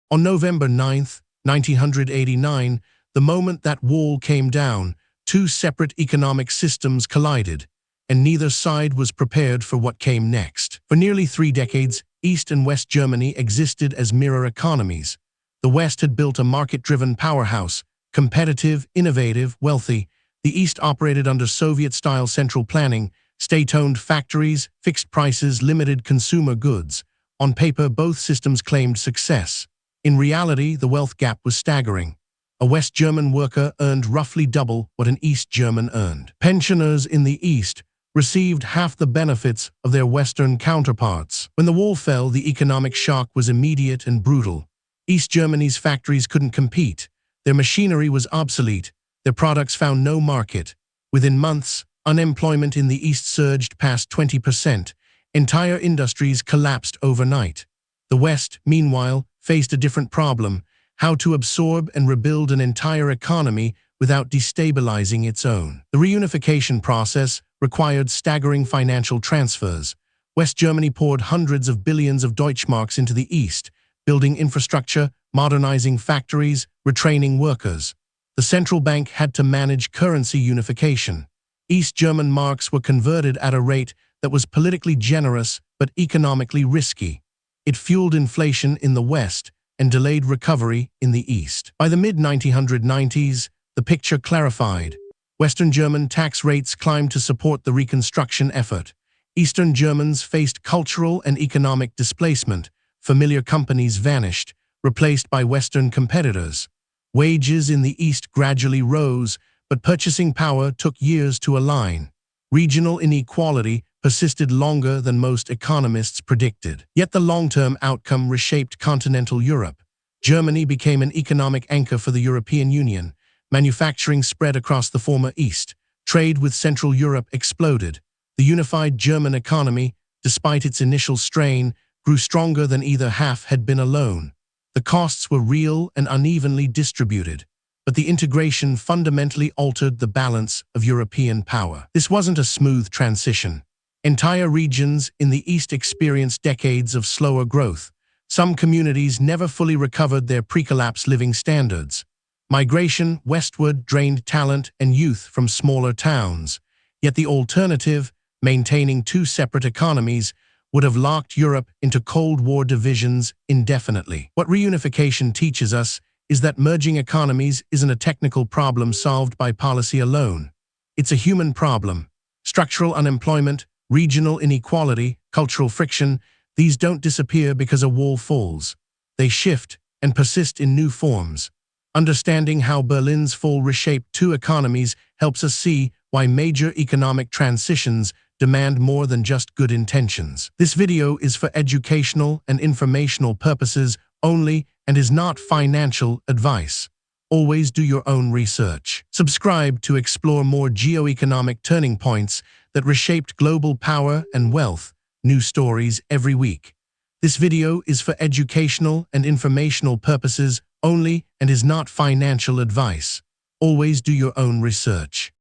On November 9th, 1989, the moment that wall came down, two separate economic systems collided, and neither side was prepared for what came next. For nearly 3 decades, East and West Germany existed as mirror economies. The West had built a market-driven powerhouse, competitive, innovative, wealthy. The East operated under Soviet-style central planning, state-owned factories, fixed prices, limited consumer goods. On paper, both systems claimed success. In reality, the wealth gap was staggering. A West German worker earned roughly double what an East German earned. Pensioners in the East received half the benefits of their Western counterparts. When the wall fell, the economic shock was immediate and brutal. East Germany's factories couldn't compete. Their machinery was obsolete. Their products found no market. Within months, unemployment in the East surged past 20%. Entire industries collapsed overnight. The West, meanwhile, faced a different problem: how to absorb and rebuild an entire economy without destabilizing its own. The reunification process required staggering financial transfers. West Germany poured hundreds of billions of Deutschmarks into the East, building infrastructure, modernizing factories, retraining workers. The central bank had to manage currency unification. East German marks were converted at a rate that was politically generous but economically risky. It fueled inflation in the West and delayed recovery in the East. By the mid-1990s, the picture clarified. Western German tax rates climbed to support the reconstruction effort. Eastern Germans faced cultural and economic displacement. Familiar companies vanished, replaced by Western competitors. Wages in the East gradually rose, but purchasing power took years to align. Regional inequality persisted longer than most economists predicted. Yet the long-term outcome reshaped continental Europe. Germany became an economic anchor for the European Union. Manufacturing spread across the former East. Trade with Central Europe exploded. The unified German economy, despite its initial strain, grew stronger than either half had been alone. The costs were real and unevenly distributed, but the integration fundamentally altered the balance of European power. This wasn't a smooth transition. Entire regions in the East experienced decades of slower growth. Some communities never fully recovered their pre-collapse living standards. Migration westward drained talent and youth from smaller towns. Yet the alternative, maintaining two separate economies, would have locked Europe into Cold War divisions indefinitely. What reunification teaches us is that merging economies isn't a technical problem solved by policy alone. It's a human problem. Structural unemployment, regional inequality, cultural friction, these don't disappear because a wall falls. They shift and persist in new forms. Understanding how Berlin's fall reshaped two economies helps us see why major economic transitions demand more than just good intentions. This video is for educational and informational purposes only and is not financial advice. Always do your own research. Subscribe to explore more geo-economic turning points that reshaped global power and wealth. New stories every week. This video is for educational and informational purposes only and is not financial advice. Always do your own research.